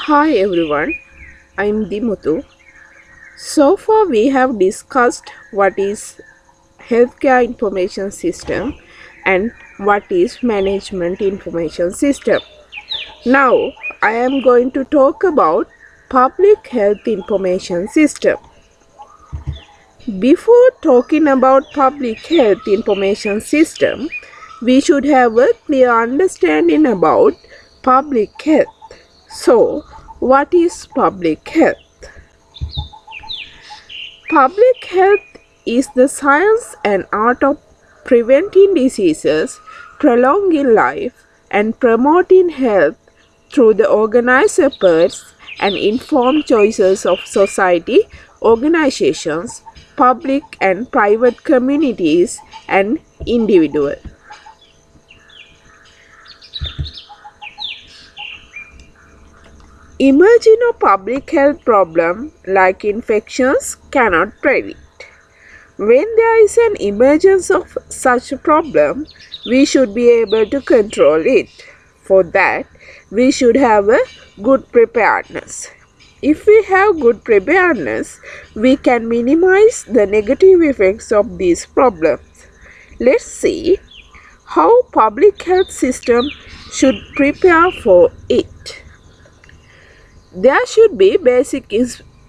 Hi everyone, I'm Dimuthu. So far we have discussed what is healthcare information system and what is management information system. Now I am going to talk about public health information system. Before talking about public health information system, we should have a clear understanding about public health. So, what is public health? Public health is the science and art of preventing diseases, prolonging life, and promoting health through the organized efforts and informed choices of society, organizations, public and private communities, and individuals. Emerging a public health problem like infections cannot predict. When there is an emergence of such a problem, we should be able to control it. For that, we should have a good preparedness. If we have good preparedness, we can minimize the negative effects of these problems. Let's see how public health system should prepare for it. There should be basic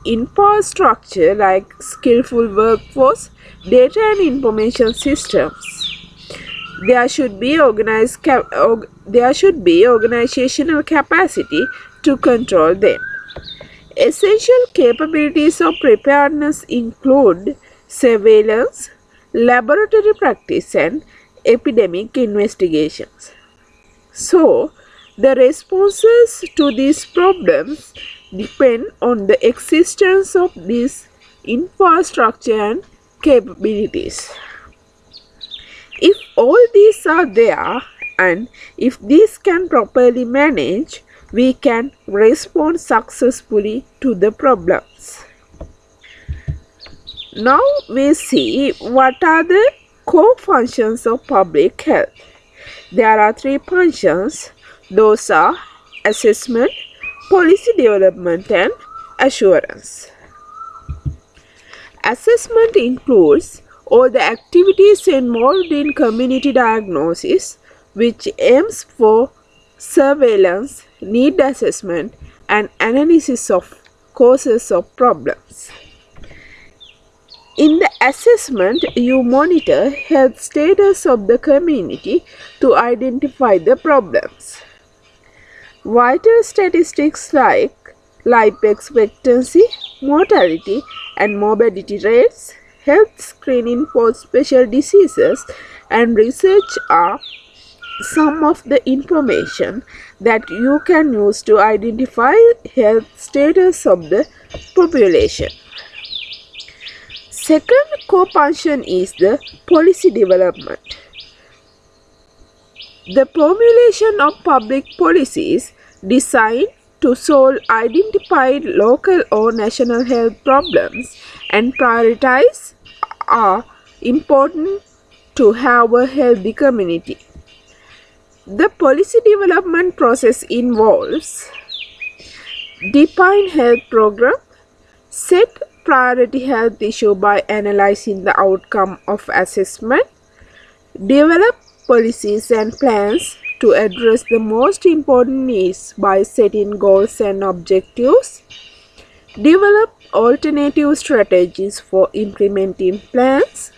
infrastructure like skillful workforce, data and information systems. There should be organizational capacity to control them. Essential capabilities of preparedness include surveillance, laboratory practice, and epidemic investigations. So, the responses to these problems depend on the existence of this infrastructure and capabilities. If all these are there and if these can properly manage, we can respond successfully to the problems. Now we see what are the core functions of public health. There are three functions. Those are assessment, policy development, and assurance. Assessment includes all the activities involved in community diagnosis, which aims for surveillance, need assessment, and analysis of causes of problems. In the assessment, you monitor health status of the community to identify the problems. Vital statistics like life expectancy, mortality, and morbidity rates, health screening for special diseases, and research are some of the information that you can use to identify health status of the population. Second core function is the policy development. The formulation of public policies designed to solve identified local or national health problems and prioritize are important to have a healthy community. The policy development process involves define health program, set priority health issue by analyzing the outcome of assessment, develop policies and plans to address the most important needs by setting goals and objectives, develop alternative strategies for implementing plans,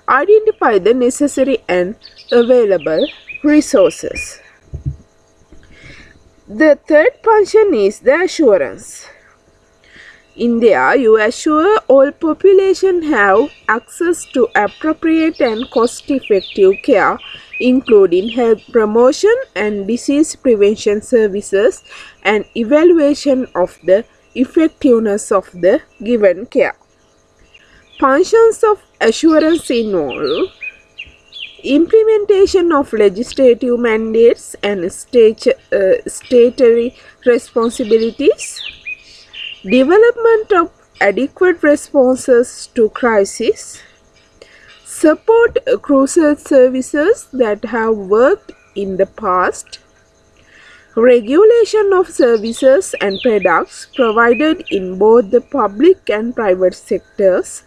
identify the necessary and available resources. The third function is the assurance. In there, you assure all population have access to appropriate and cost-effective care, including health promotion and disease prevention services and evaluation of the effectiveness of the given care. Functions of assurance involve implementation of legislative mandates and statutory responsibilities, development of adequate responses to crisis, support crucial services that have worked in the past, Regulation of services and products provided in both the public and private sectors.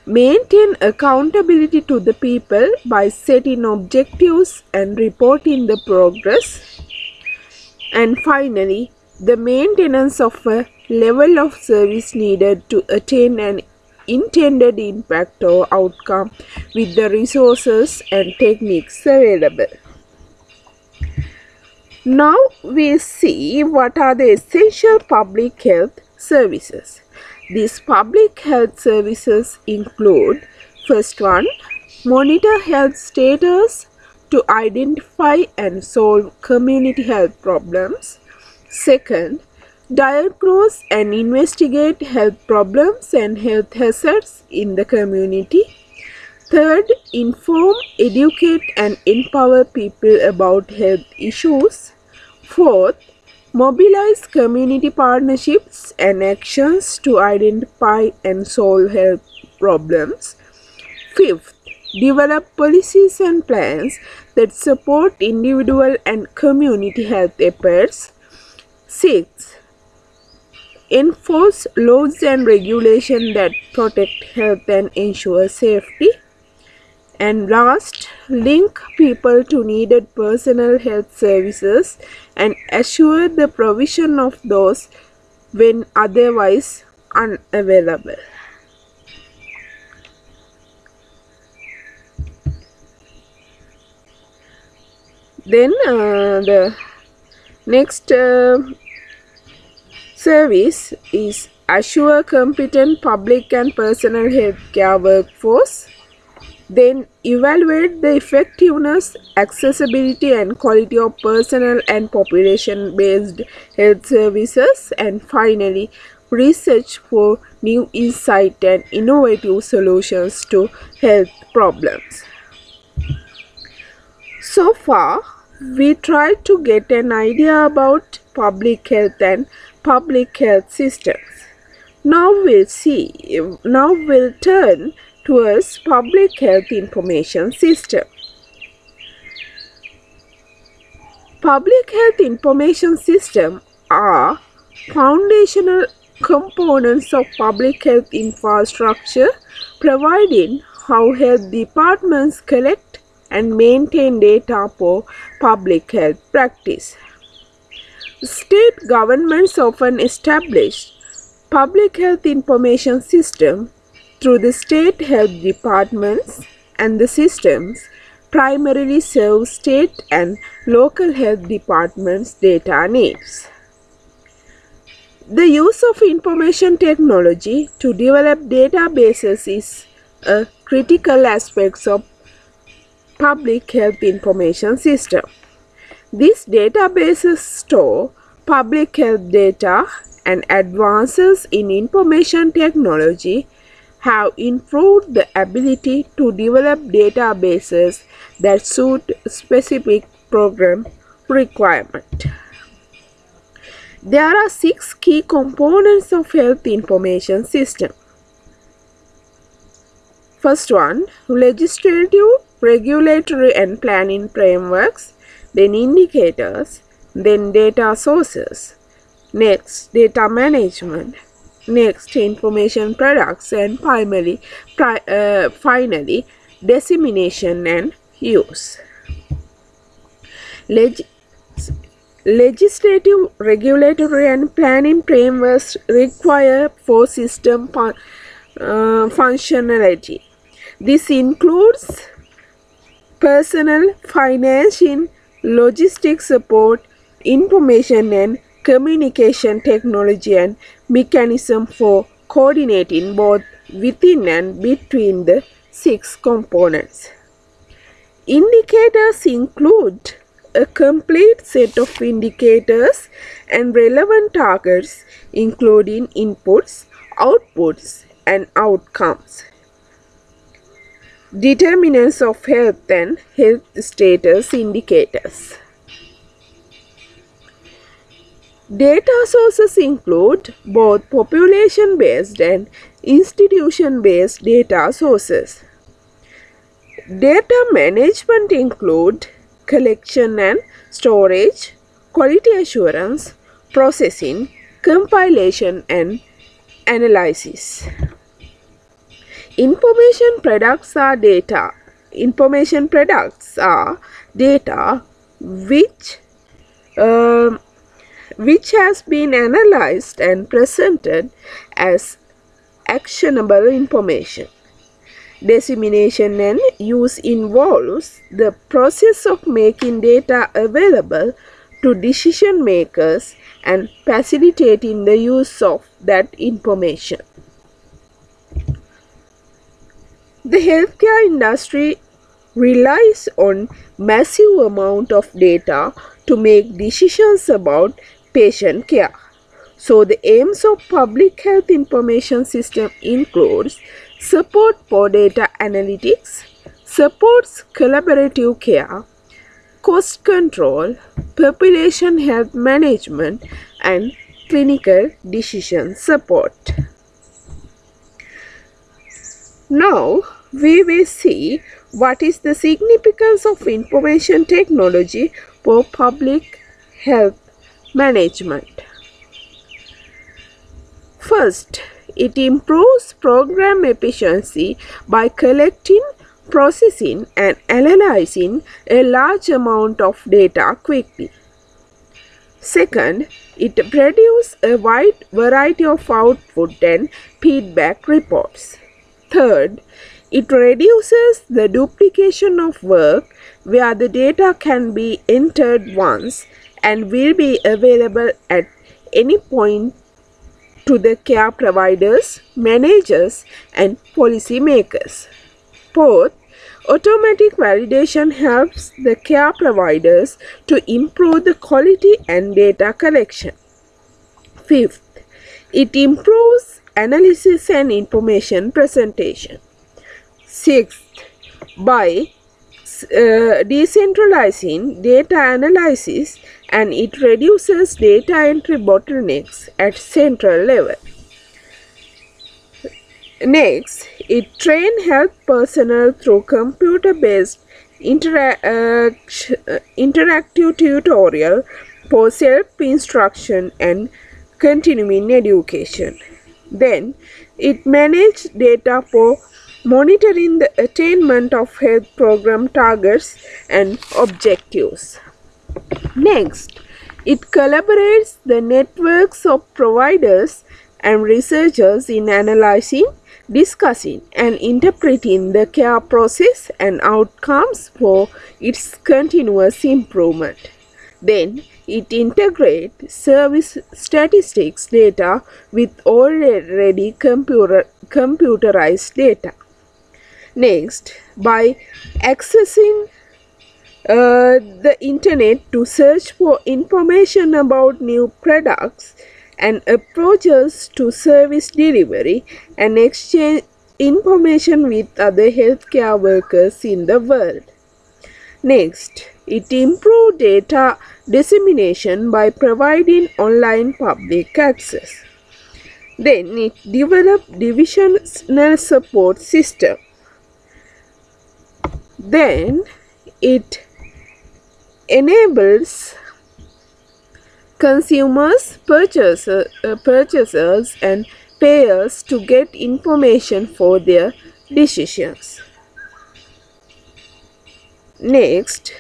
Maintain accountability to the people by setting objectives and reporting the progress. And finally, the maintenance of a level of service needed to attain an intended impact or outcome with the resources and techniques available. Now we see what are the essential public health services. These public health services include: first one, monitor health status to identify and solve community health problems. Second, diagnose and investigate health problems and health hazards in the community. Third, inform, educate and empower people about health issues. Fourth, mobilize community partnerships and actions to identify and solve health problems. Fifth, develop policies and plans that support individual and community health efforts. Sixth, enforce laws and regulations that protect health and ensure safety. And last, link people to needed personal health services and assure the provision of those when otherwise unavailable. Then the next service is assure competent public and personal health care workforce. Then evaluate the effectiveness, accessibility and quality of personal and population-based health services. And finally, research for new insight and innovative solutions to health problems. So far, we tried to get an idea about public health and public health systems. Now we'll turn towards public health information system. Public health information system are foundational components of public health infrastructure, providing how health departments collect and maintain data for public health practice. State governments often establish public health information system through the state health departments, and the systems primarily serve state and local health departments' data needs. The use of information technology to develop databases is a critical aspect of public health information system. These databases store public health data, and advances in information technology have improved the ability to develop databases that suit specific program requirement. There are 6 key components of health information system. First one, legislative, regulatory and planning frameworks, then indicators, then data sources, next data management, next information products, and finally dissemination and use. Legislative, regulatory and planning frameworks require for system functionality. This includes personnel, financing, logistics support, information and communication technology, and mechanism for coordinating both within and between the 6 components. Indicators include a complete set of indicators and relevant targets, including inputs, outputs, and outcomes. Determinants of health and health status indicators. Data sources include both population-based and institution-based data sources. Data management include collection and storage, quality assurance, processing, compilation, and analysis. Information products are data. Information products are data which which has been analyzed and presented as actionable information. Dissemination and use involves the process of making data available to decision makers and facilitating the use of that information. The healthcare industry relies on massive amount of data to make decisions about patient care. So the aims of public health information system includes support for data analytics, supports collaborative care, cost control, population health management, and clinical decision support. Now we will see what is the significance of information technology for public health management. First, it improves program efficiency by collecting, processing, and analyzing a large amount of data quickly. Second, it produces a wide variety of output and feedback reports. Third, it reduces the duplication of work where the data can be entered once and will be available at any point to the care providers, managers, and policy makers. Fourth, automatic validation helps the care providers to improve the quality and data collection. Fifth, it improves analysis and information presentation. Sixth, by decentralizing data analysis, and it reduces data entry bottlenecks at central level. Next, it trains health personnel through computer-based interactive tutorial for self-instruction and continuing education. Then, it manages data for monitoring the attainment of health program targets and objectives. Next, it collaborates the networks of providers and researchers in analyzing, discussing, and interpreting the care process and outcomes for its continuous improvement. Then, it integrates service statistics data with already computerized data. Next, by accessing the internet to search for information about new products and approaches to service delivery and exchange information with other healthcare workers in the world. Next, it improves data dissemination by providing online public access. Then it develops divisional support system. Then it enables consumers, purchasers and payers to get information for their decisions. Next,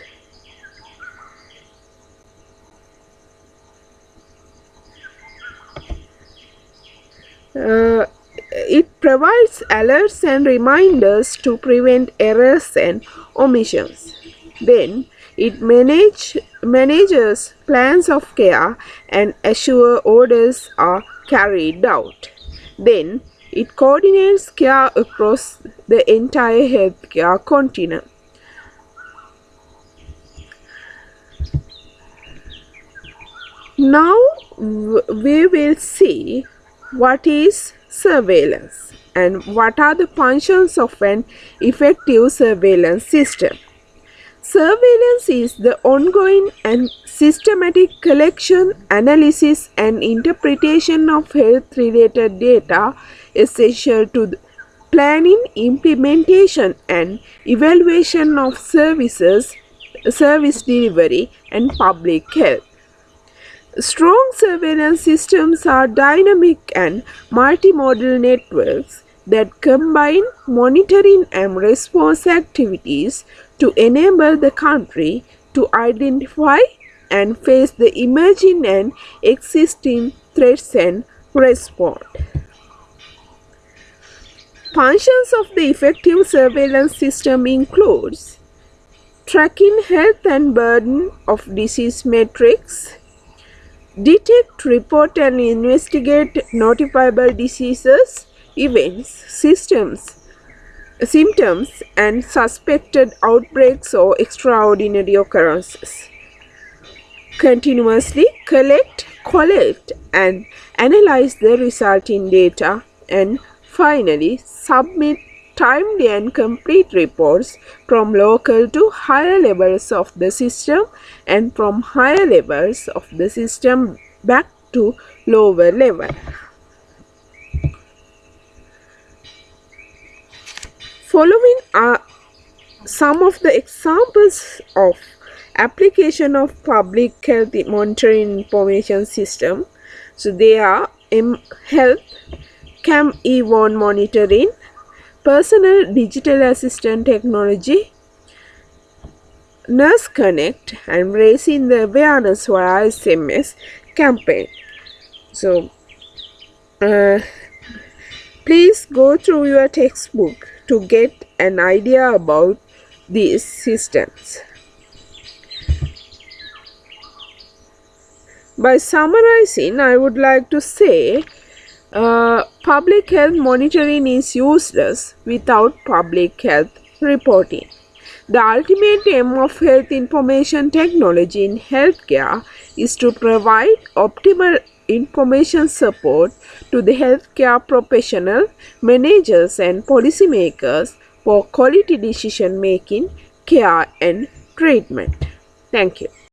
it provides alerts and reminders to prevent errors and omissions. Then it manages plans of care and assure orders are carried out. Then it coordinates care across the entire healthcare continuum. Now we will see what is surveillance and what are the functions of an effective surveillance system. Surveillance is the ongoing and systematic collection, analysis and interpretation of health-related data essential to the planning, implementation and evaluation of service delivery and public health. Strong surveillance systems are dynamic and multimodal networks that combine monitoring and response activities to enable the country to identify and face the emerging and existing threats and respond. Functions of the effective surveillance system includes tracking health and burden of disease metrics, detect, report and investigate notifiable diseases, events, symptoms and suspected outbreaks or extraordinary occurrences. Continuously collect and analyze the resulting data, and finally submit timely and complete reports from local to higher levels of the system and from higher levels of the system back to lower level. Following are some of the examples of application of public health monitoring information system. So they are health, CAM-E1 monitoring, personal digital assistant technology, Nurse Connect, and raising the awareness via SMS campaign. So please go through your textbook to get an idea about these systems. By summarizing, I would like to say public health monitoring is useless without public health reporting. The ultimate aim of health information technology in healthcare is to provide optimal information support to the healthcare professional, managers and policymakers for quality decision making, care and treatment. Thank you.